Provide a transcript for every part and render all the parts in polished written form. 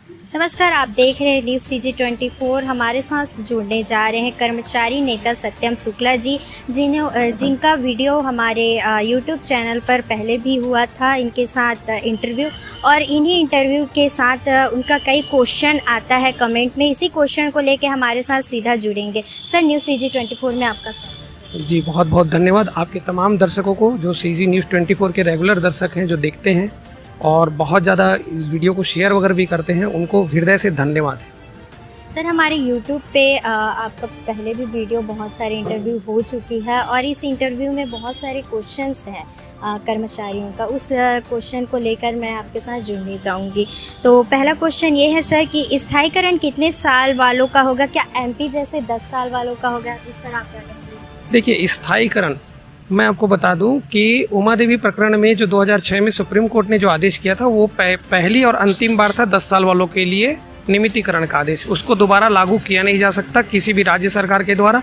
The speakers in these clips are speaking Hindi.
नमस्कार, आप देख रहे हैं न्यूज़ CG24। हमारे साथ जुड़ने जा रहे हैं कर्मचारी नेता सत्यम शुक्ला जी, जिनका वीडियो हमारे यूट्यूब चैनल पर पहले भी हुआ था इनके साथ इंटरव्यू, और इन्हीं इंटरव्यू के साथ उनका कई क्वेश्चन आता है कमेंट में। इसी क्वेश्चन को लेकर हमारे साथ सीधा जुड़ेंगे। सर, न्यूज़ CG24 में आपका स्वागत। जी, बहुत बहुत धन्यवाद आपके तमाम दर्शकों को जो CG न्यूज़ 24 के रेगुलर दर्शक हैं, जो देखते हैं और बहुत ज़्यादा इस वीडियो को शेयर वगैरह भी करते हैं, उनको हृदय से धन्यवाद है। सर, हमारे यूट्यूब पे आपका पहले भी वीडियो, बहुत सारे इंटरव्यू हो चुकी है और इस इंटरव्यू में बहुत सारे क्वेश्चंस हैं कर्मचारियों का। उस क्वेश्चन को लेकर मैं आपके साथ जुड़ने जाऊंगी। तो पहला क्वेश्चन ये है सर कि स्थायीकरण कितने साल वालों का होगा? क्या MP जैसे 10 साल वालों का होगा? इस तरह आप क्या कहेंगे? देखिए, स्थायीकरण मैं आपको बता दूं कि उमा देवी प्रकरण में जो 2006 में सुप्रीम कोर्ट ने जो आदेश किया था, वो पहली और अंतिम बार था 10 साल वालों के लिए नियमितीकरण का आदेश। उसको दोबारा लागू किया नहीं जा सकता किसी भी राज्य सरकार के द्वारा,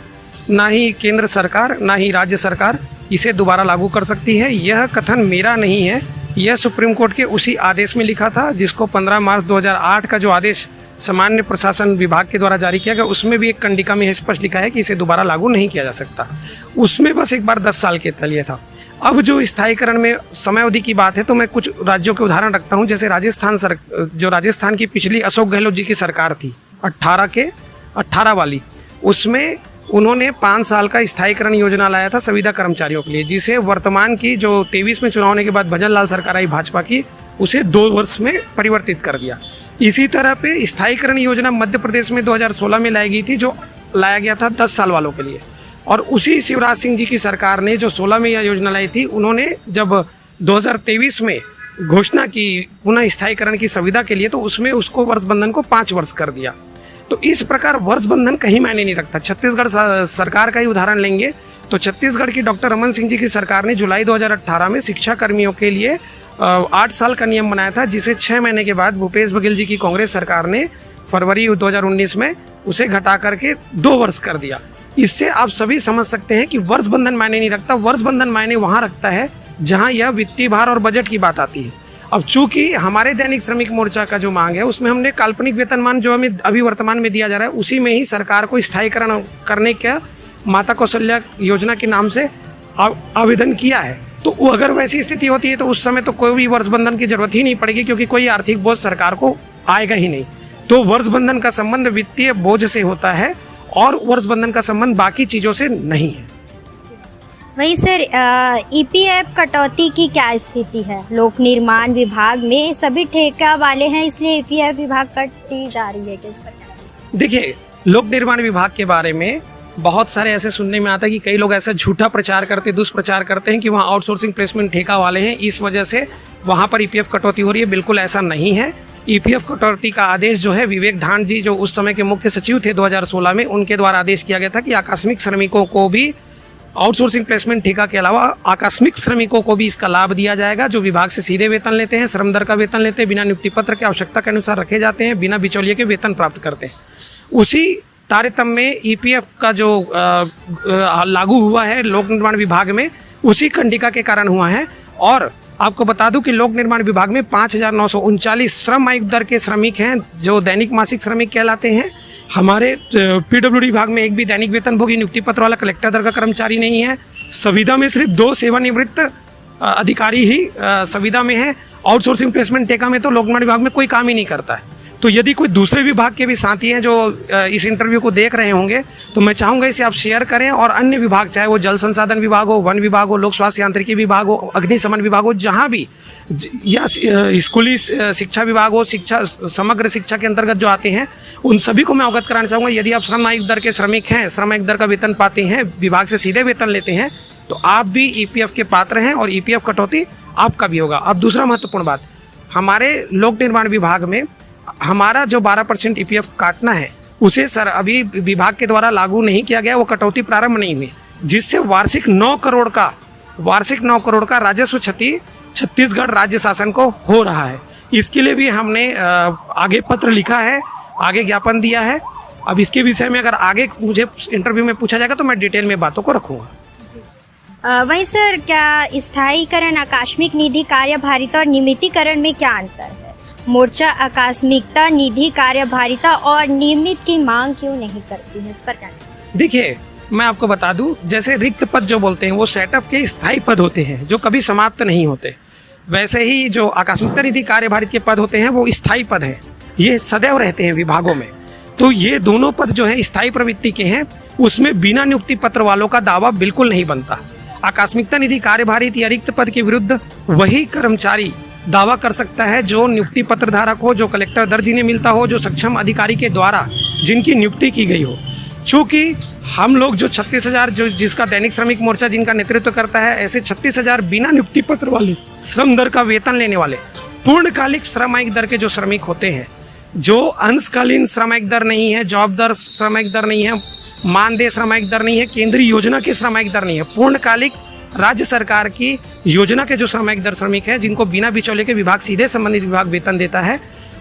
ना ही केंद्र सरकार ना ही राज्य सरकार इसे दोबारा लागू कर सकती है। यह कथन मेरा नहीं है, यह सुप्रीम कोर्ट के उसी आदेश में लिखा था जिसको 15 मार्च 2008 का जो आदेश सामान्य प्रशासन विभाग के द्वारा जारी किया गया, उसमें भी एक कंडिका में स्पष्ट लिखा है कि इसे दोबारा लागू नहीं किया जा सकता। उसमें बस एक बार 10 साल के तलिए था। अब जो स्थायीकरण में समय अवधि की बात है, तो मैं कुछ राज्यों के उदाहरण रखता हूं। जैसे राजस्थान की पिछली अशोक गहलोत जी की सरकार थी 18 वाली, उसमें उन्होंने 5 साल का स्थायीकरण योजना लाया था संविदा कर्मचारियों के लिए, जिसे वर्तमान की जो 23 में चुनाव होने के बाद भजन लाल सरकार आई भाजपा की, उसे 2 वर्ष में परिवर्तित कर दिया। इसी तरह पे स्थायीकरण योजना मध्य प्रदेश में 2016 में लाई गई थी, जो लाया गया था 10 साल वालों के लिए। और उसी शिवराज सिंह जी की सरकार ने जो 16 में यह योजना लाई थी, उन्होंने जब 2023 में घोषणा की पुनः स्थायीकरण की सुविधा के लिए, तो उसमें उसको वर्ष बंधन को 5 वर्ष कर दिया। तो इस प्रकार वर्ष बंधन कहीं मायने नहीं रखता। छत्तीसगढ़ सरकार का ही उदाहरण लेंगे तो छत्तीसगढ़ की डॉक्टर रमन सिंह जी की सरकार ने जुलाई 2018 में शिक्षा कर्मियों के लिए 8 साल का नियम बनाया था, जिसे 6 महीने के बाद भूपेश बघेल जी की कांग्रेस सरकार ने फरवरी 2019 में उसे घटा करके 2 वर्ष कर दिया। इससे आप सभी समझ सकते हैं कि वर्ष बंधन मायने नहीं रखता। वर्ष बंधन मायने वहां रखता है जहां यह वित्तीय भार और बजट की बात आती है। अब चूंकि हमारे दैनिक श्रमिक मोर्चा का जो मांग है, उसमें हमने काल्पनिक वेतनमान जो हमें अभी वर्तमान में दिया जा रहा है, उसी में ही सरकार को स्थायीकरण करने का माता कौशल्या योजना के नाम से आवेदन किया है। तो अगर वैसी स्थिति होती है तो उस समय तो कोई भी वर्ष बंधन की जरूरत ही नहीं पड़ेगी, क्योंकि कोई आर्थिक बोझ सरकार को आएगा ही नहीं। तो वर्ष बंधन का संबंध वित्तीय बोझ से होता है और वर्ष बंधन का संबंध बाकी चीजों से नहीं है। वही सर, EPF कटौती की क्या स्थिति है? लोक निर्माण विभाग में सभी ठेका वाले हैं, इसलिए EPF विभाग कटती जा रही है। किस पर? देखिए, लोक निर्माण विभाग के बारे में बहुत सारे ऐसे सुनने में आता है कि कई लोग ऐसा झूठा प्रचार करते, दुष्प्रचार करते हैं कि वहाँ आउटसोर्सिंग प्लेसमेंट ठेका वाले हैं, इस वजह से वहाँ पर EPF कटौती हो रही है। बिल्कुल ऐसा नहीं है। EPF कटौती का आदेश जो है, विवेक ढांड जी जो उस समय के मुख्य सचिव थे 2016 में, उनके द्वारा आदेश किया गया था कि आकस्मिक श्रमिकों को भी आउटसोर्सिंग प्लेसमेंट ठेका के अलावा आकस्मिक श्रमिकों को भी इसका लाभ दिया जाएगा, जो विभाग से सीधे वेतन लेते हैं, श्रम दर का वेतन लेते हैं, बिना नियुक्ति पत्र के आवश्यकता के अनुसार रखे जाते हैं, बिना बिचौलिए के वेतन प्राप्त करते हैं। उसी तारतम्य में EPF का जो लागू हुआ है लोक निर्माण विभाग में, उसी कंडिका के कारण हुआ है। और आपको बता दूं कि लोक निर्माण विभाग में 5,939 श्रम आयुक्त दर के श्रमिक हैं, जो दैनिक मासिक श्रमिक कहलाते हैं। हमारे PWD विभाग में एक भी दैनिक वेतनभोगी नियुक्ति पत्र वाला कलेक्टर दर का कर्मचारी नहीं है। संविदा में सिर्फ 2 सेवानिवृत्त अधिकारी ही संविदा में है। आउटसोर्सिंग प्लेसमेंट ठेका में तो लोक निर्माण विभाग में कोई काम ही नहीं करता है। तो यदि कोई दूसरे विभाग के भी साथी हैं जो इस इंटरव्यू को देख रहे होंगे, तो मैं चाहूंगा इसे आप शेयर करें, और अन्य विभाग, चाहे वो जल संसाधन विभाग हो, वन विभाग हो, लोक स्वास्थ्य यांत्रिकी विभाग हो, अग्निशमन विभाग हो, जहां भी, या स्कूली शिक्षा विभाग हो, शिक्षा समग्र शिक्षा के अंतर्गत जो आते हैं, उन सभी को मैं अवगत कराना चाहूंगा। यदि आप श्रम आयुक्त दर के श्रमिक हैं, श्रम आयुक्त दर का वेतन पाते हैं, विभाग से सीधे वेतन लेते हैं, तो आप भी EPF के पात्र हैं और EPF कटौती आपका भी होगा। अब दूसरा महत्वपूर्ण बात, हमारे लोक निर्माण विभाग में हमारा जो 12% EPF काटना है, उसे सर अभी विभाग के द्वारा लागू नहीं किया गया, वो कटौती प्रारंभ नहीं हुई, जिससे वार्षिक 9 करोड़ का राजस्व क्षति छत्तीसगढ़ राज्य शासन को हो रहा है। इसके लिए भी हमने आगे पत्र लिखा है, आगे ज्ञापन दिया है। अब इसके विषय में अगर आगे मुझे इंटरव्यू में पूछा जाएगा तो मैं डिटेल में बातों को रखूंगा। वहीं सर, क्या स्थायीकरण, आकस्मिक निधि, कार्यभारिता और नियमितीकरण में क्या अंतर है? मोर्चा आकस्मिकता निधि कार्यभारिता और नियमित की मांग क्यों नहीं करती है, इस पर क्या? देखिए, मैं आपको बता दूं, जैसे रिक्त पद जो बोलते हैं वो सेटअप के स्थायी पद होते हैं जो कभी समाप्त नहीं होते, वैसे ही जो आकस्मिकता निधि कार्यभारित के पद होते हैं वो स्थायी पद है, ये सदैव रहते हैं विभागों में। तो ये दोनों पद जो है स्थायी प्रवृत्ति के हैं, उसमें बिना नियुक्ति पत्र वालों का दावा बिल्कुल नहीं बनता। आकस्मिकता निधि कार्यभारित या रिक्त पद के विरुद्ध वही कर्मचारी दावा कर सकता है जो नियुक्ति पत्र धारक हो, जो कलेक्टर दर जिन्हें मिलता हो, जो सक्षम अधिकारी के द्वारा जिनकी नियुक्ति की गई हो। चूंकि हम लोग जो 36,000 जो जिसका दैनिक श्रमिक मोर्चा जिनका नेतृत्व करता है, ऐसे 36,000 बिना नियुक्ति पत्र वाले श्रम दर का वेतन लेने वाले पूर्णकालिक श्रमायिक दर के जो श्रमिक होते हैं, जो अंशकालीन श्रमायिक दर नहीं है, जॉब दर श्रमायिक दर नहीं है, मानदेय श्रमायिक दर नहीं है, केंद्रीय योजना की श्रमायिक दर नहीं है, पूर्णकालिक राज्य सरकार की योजना के जो श्रमायिक दर श्रमिक है, जिनको बिना बिचौले के विभाग सीधे संबंधित विभाग वेतन देता है,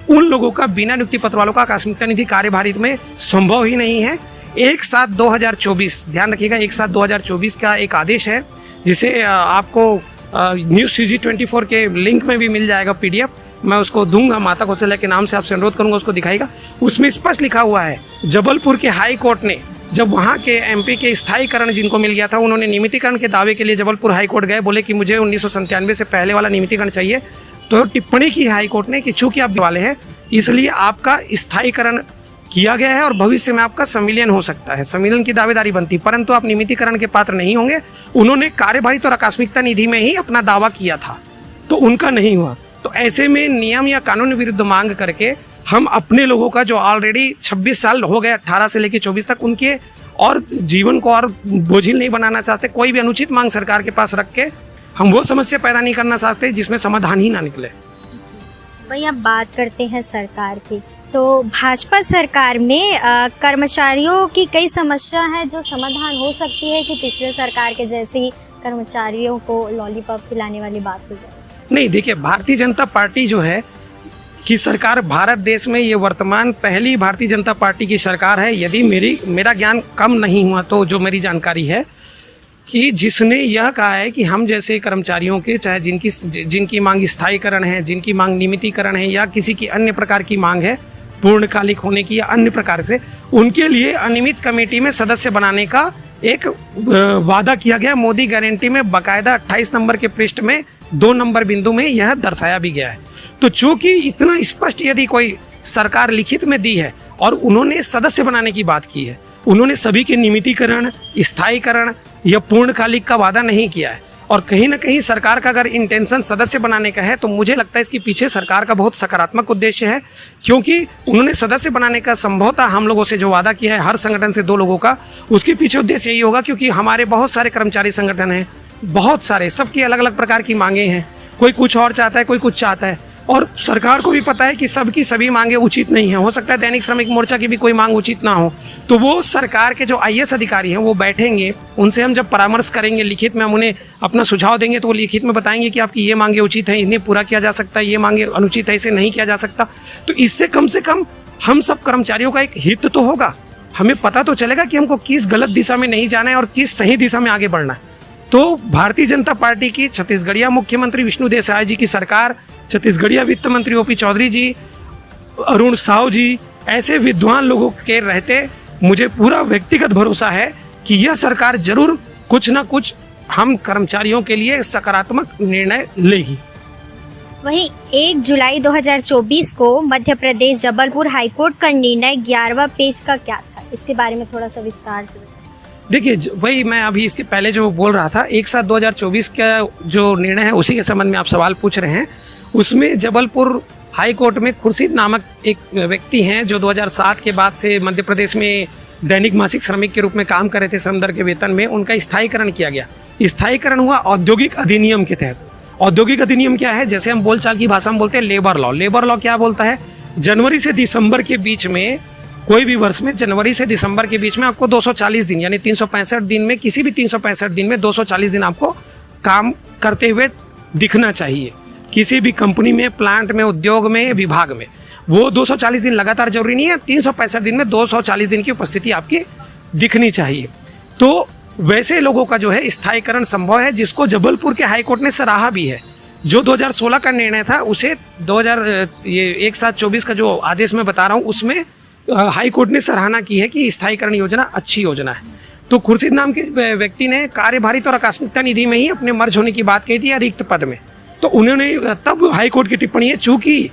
उन लोगों का बिना नियुक्ति पत्र वालों का आकस्मिकता निधि कार्यभारित में संभव ही नहीं है। 1/7/2024, ध्यान रखिएगा, 1/7/2024 का एक आदेश है जिसे आपको न्यूज़ CG 24 के लिंक में भी मिल जाएगा PDF, मैं उसको दूंगा, माता कौशल्या के नाम से आपसे अनुरोध करूंगा, उसको दिखाएगा। उसमें स्पष्ट लिखा हुआ है, जबलपुर के हाई कोर्ट ने जब वहाँ के MP के स्थायीकरण जिनको मिल गया था, उन्होंने नियमितीकरण के दावे के लिए जबलपुर हाई कोर्ट गए, बोले कि मुझे 1997 से पहले वाला नियमितीकरण चाहिए। तो टिप्पणी की हाई कोर्ट ने कि चूंकि आप वाले हैं इसलिए आपका स्थायीकरण किया गया है और भविष्य में आपका संविलियन हो सकता है, संविलियन की दावेदारी बनती, परंतु आप नियमितीकरण के पात्र नहीं होंगे। उन्होंने कार्यभारित और आकस्मिकता निधि में ही अपना दावा किया था, तो उनका नहीं हुआ। तो ऐसे में नियम या कानून विरुद्ध मांग करके हम अपने लोगों का जो ऑलरेडी 26 साल हो गए, 18 से लेकर 24 तक, उनके और जीवन को और बोझिल नहीं बनाना चाहते। कोई भी अनुचित मांग सरकार के पास रख के हम वो समस्या पैदा नहीं करना चाहते जिसमें समाधान ही ना निकले। वही अब बात करते हैं सरकार की, तो भाजपा सरकार में कर्मचारियों की कई समस्या है जो समाधान हो सकती है कि पिछले सरकार के जैसे ही कर्मचारियों को लॉलीपॉप खिलाने वाली बात हो जाए? नहीं, देखिए, भारतीय जनता पार्टी जो है की सरकार भारत देश में ये वर्तमान पहली भारतीय जनता पार्टी की सरकार है, यदि मेरा ज्ञान कम नहीं हुआ तो जो मेरी जानकारी है, कि जिसने यह कहा है कि हम जैसे कर्मचारियों के, चाहे जिनकी मांग स्थायीकरण है, जिनकी मांग नियमितीकरण है या किसी की अन्य प्रकार की मांग है पूर्णकालिक होने की या अन्य प्रकार से, उनके लिए अनियमित कमेटी में सदस्य बनाने का एक वादा किया गया। मोदी गारंटी में बाकायदा 28 नंबर के पृष्ठ में 2 नंबर बिंदु में यह दर्शाया भी गया है। तो चूंकि इतना स्पष्ट यदि कोई सरकार लिखित में दी है और उन्होंने सदस्य बनाने की बात की है, उन्होंने सभी के नियमितीकरण, स्थायीकरण या पूर्णकालिक का वादा नहीं किया है, और कहीं ना कहीं सरकार का अगर इंटेंशन सदस्य बनाने का है, तो मुझे लगता है इसके पीछे सरकार का बहुत सकारात्मक उद्देश्य है, क्योंकि उन्होंने सदस्य बनाने का संभवतः हम लोगों से जो वादा किया है, हर संगठन से 2 लोगों का, उसके पीछे उद्देश्य यही होगा। क्योंकि हमारे बहुत सारे कर्मचारी संगठन हैं, बहुत सारे, सबकी अलग अलग प्रकार की मांगे हैं, कोई कुछ और चाहता है, कोई कुछ चाहता है, और सरकार को भी पता है कि सबकी सभी मांगे उचित नहीं है। हो सकता है दैनिक श्रमिक मोर्चा की भी कोई मांग उचित ना हो, तो वो सरकार के जो IAS अधिकारी हैं वो बैठेंगे, उनसे हम जब परामर्श करेंगे, लिखित में हम उन्हें अपना सुझाव देंगे, तो वो लिखित में बताएंगे कि आपकी ये मांगे उचित है, इन्हें पूरा किया जा सकता है, ये मांगे अनुचित है, इसे नहीं किया जा सकता। तो इससे कम से कम हम सब कर्मचारियों का एक हित तो होगा, हमें पता तो चलेगा कि हमको किस गलत दिशा में नहीं जाना है और किस सही दिशा में आगे बढ़ना है। तो भारतीय जनता पार्टी की छत्तीसगढ़िया मुख्यमंत्री विष्णु देसाई जी की सरकार, छत्तीसगढ़िया वित्त मंत्री OP चौधरी जी, अरुण साव जी, ऐसे विद्वान लोगों के रहते मुझे पूरा व्यक्तिगत भरोसा है कि यह सरकार जरूर कुछ ना कुछ हम कर्मचारियों के लिए सकारात्मक निर्णय लेगी। वहीं 1 जुलाई 2024 को मध्य प्रदेश जबलपुर हाईकोर्ट का निर्णय 11वां पेज का क्या था, इसके बारे में थोड़ा सा विस्तार से बताइए। देखिए, वही मैं अभी इसके पहले जो बोल रहा था, 1/7/2024 का जो निर्णय है उसी के संबंध में आप सवाल पूछ रहे हैं। उसमें जबलपुर हाई कोर्ट में खुर्शीद नामक एक व्यक्ति हैं जो 2007 के बाद से मध्य प्रदेश में दैनिक मासिक श्रमिक के रूप में काम कर रहे थे, श्रम दर के वेतन में, उनका स्थायीकरण किया गया। स्थायीकरण हुआ औद्योगिक अधिनियम के तहत। औद्योगिक अधिनियम क्या है, जैसे हम बोलचाल की भाषा में बोलते हैं लेबर लॉ। लेबर लॉ क्या बोलता है, जनवरी से दिसंबर के बीच में, कोई भी वर्ष में जनवरी से दिसंबर के बीच में आपको 240 दिन यानी 365 दिन में, किसी भी 365 दिन में 240 दिन आपको काम करते हुए दिखना चाहिए। किसी भी कंपनी में, प्लांट में, उद्योग में, विभाग में, वो 240 दिन लगातार जरूरी नहीं है, 365 दिन में 240 दिन की उपस्थिति आपकी दिखनी चाहिए। तो वैसे लोगों का जो है स्थायीकरण संभव है, जिसको जबलपुर के हाईकोर्ट ने सराहा भी है। जो 2016 का निर्णय था उसे 1/7/24 का जो आदेश मैं बता रहा हूँ उसमें हाई कोर्ट ने सराहना की है कि स्थायीकरण योजना अच्छी योजना है। तो खुर्शीद नाम के व्यक्ति ने कार्यभारित और आकस्मिकता निधि में ही अपने मर्ज होने की बात कही थी या रिक्त पद में। तो उन्होंने तब हाई कोर्ट की टिप्पणी है, चूंकि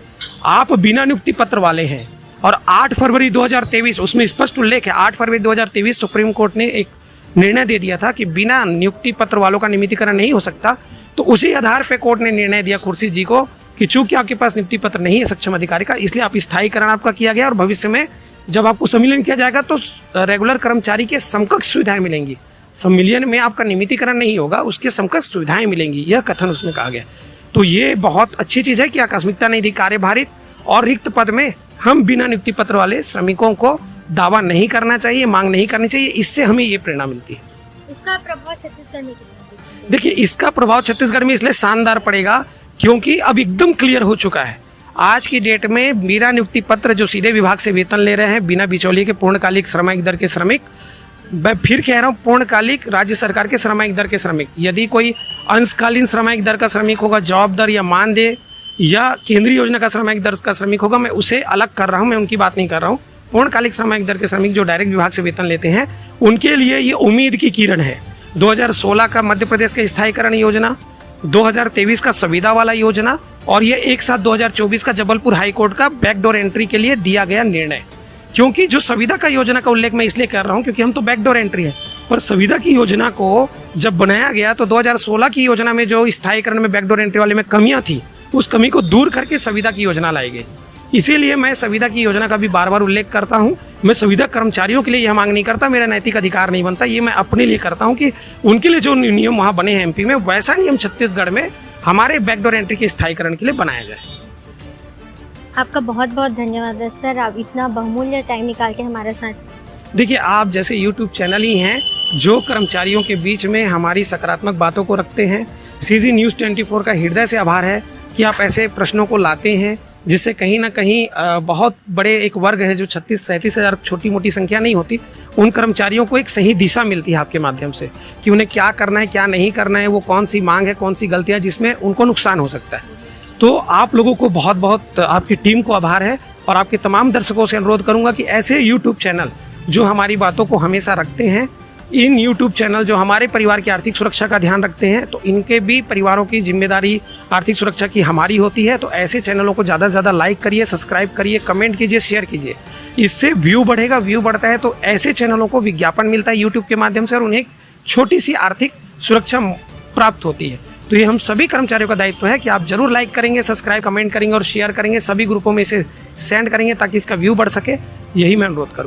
आप बिना नियुक्ति पत्र वाले हैं और 8 फरवरी 2023 उसमें स्पष्ट उल्लेख है, 8 फरवरी 2023 सुप्रीम कोर्ट ने एक निर्णय दे दिया था कि बिना नियुक्ति पत्र वालों का नियमितीकरण नहीं हो सकता। तो उसी आधार पर कोर्ट ने निर्णय दिया खुर्शीद जी को कि चूंकि आपके पास नियुक्ति पत्र नहीं है सक्षम अधिकारी का, इसलिए आप स्थायीकरण आपका किया गया और भविष्य में जब आपको संविलियन किया जाएगा तो रेगुलर कर्मचारी के समकक्ष सुविधाएं मिलेंगी। संविलियन में आपका नियमितीकरण नहीं होगा, उसके समकक्ष सुविधाएं मिलेंगी, यह कथन उसमें कहा गया। तो ये बहुत अच्छी चीज है कि आकस्मिकता निधि, कार्यभारित और रिक्त पद में हम बिना नियुक्ति पत्र वाले श्रमिकों को दावा नहीं करना चाहिए, मांग नहीं करनी चाहिए। इससे हमें ये प्रेरणा मिलती है। इसका प्रभाव छत्तीसगढ़ में कितना? देखिए, इसका प्रभाव छत्तीसगढ़ में इसलिए शानदार पड़ेगा क्योंकि अब एकदम क्लियर हो चुका है। आज की डेट में बिना नियुक्ति पत्र जो सीधे विभाग से वेतन ले रहे हैं, बिना बिचौलिए के पूर्णकालिक श्रमिक दर के श्रमिक, मैं फिर कह रहा हूँ पूर्णकालिक राज्य सरकार के श्रमिक दर के श्रमिक, यदि कोई अंशकालीन श्रमिक दर का श्रमिक होगा, जॉब दर या मानदेय या केंद्रीय योजना का श्रमिक दर का श्रमिक होगा, मैं उसे अलग कर रहा हूँ, मैं उनकी बात नहीं कर रहा हूँ। पूर्णकालिक श्रमिक दर के श्रमिक जो डायरेक्ट विभाग से वेतन लेते हैं उनके लिए ये उम्मीद की किरण है। 2016 का मध्य प्रदेश का स्थायीकरण योजना, 2023 का संविदा वाला योजना और ये 1/7/2024 का जबलपुर हाईकोर्ट का बैकडोर एंट्री के लिए दिया गया निर्णय। क्योंकि जो संविदा का योजना का उल्लेख मैं इसलिए कर रहा हूँ क्योंकि हम तो बैकडोर एंट्री है, पर संविदा की योजना को जब बनाया गया तो 2016 की योजना में जो स्थायीकरण में बैकडोर एंट्री वाले में कमियां थी, उस कमी को दूर करके संविदा की योजना लाई गई। इसीलिए मैं संविदा की योजना का भी बार बार उल्लेख करता हूँ। मैं संविदा कर्मचारियों के लिए यह मांग नहीं करता, मेरा नैतिक अधिकार नहीं बनता, ये मैं अपने लिए करता हूँ कि उनके लिए जो नियम वहाँ बने हैं एमपी में, वैसा नियम छत्तीसगढ़ में हमारे बैकडोर एंट्री के स्थायीकरण के लिए बनाया जाए। आपका बहुत बहुत धन्यवाद सर, आप इतना बहुमूल्य टाइम निकाल के हमारे साथ। देखिए, आप जैसे यूट्यूब चैनल ही हैं जो कर्मचारियों के बीच में हमारी सकारात्मक बातों को रखते हैं। सीजी न्यूज़ 24 का हृदय से आभार है कि आप ऐसे प्रश्नों को लाते हैं जिससे कहीं ना कहीं बहुत बड़े एक वर्ग है जो 36-37 हज़ार छोटी मोटी संख्या नहीं होती, उन कर्मचारियों को एक सही दिशा मिलती है आपके माध्यम से कि उन्हें क्या करना है, क्या नहीं करना है, वो कौन सी मांग है, कौन सी गलतियां जिसमें उनको नुकसान हो सकता है। तो आप लोगों को बहुत बहुत, आपकी टीम को आभार है और आपके तमाम दर्शकों से अनुरोध करूंगा कि ऐसे यूट्यूब चैनल जो हमारी बातों को हमेशा रखते हैं, इन यूट्यूब चैनल जो हमारे परिवार की आर्थिक सुरक्षा का ध्यान रखते हैं, तो इनके भी परिवारों की जिम्मेदारी आर्थिक सुरक्षा की हमारी होती है। तो ऐसे चैनलों को ज़्यादा से ज़्यादा लाइक करिए, सब्सक्राइब करिए, कमेंट कीजिए, शेयर कीजिए, इससे व्यू बढ़ेगा। व्यू बढ़ता है तो ऐसे चैनलों को विज्ञापन मिलता है यूट्यूब के माध्यम से और उन्हें छोटी सी आर्थिक सुरक्षा प्राप्त होती है। तो ये हम सभी कर्मचारियों का दायित्व है कि आप जरूर लाइक करेंगे, सब्सक्राइब, कमेंट करेंगे और शेयर करेंगे, सभी ग्रुपों में इसे सेंड करेंगे ताकि इसका व्यू बढ़ सके। यही मैं अनुरोध करूँ।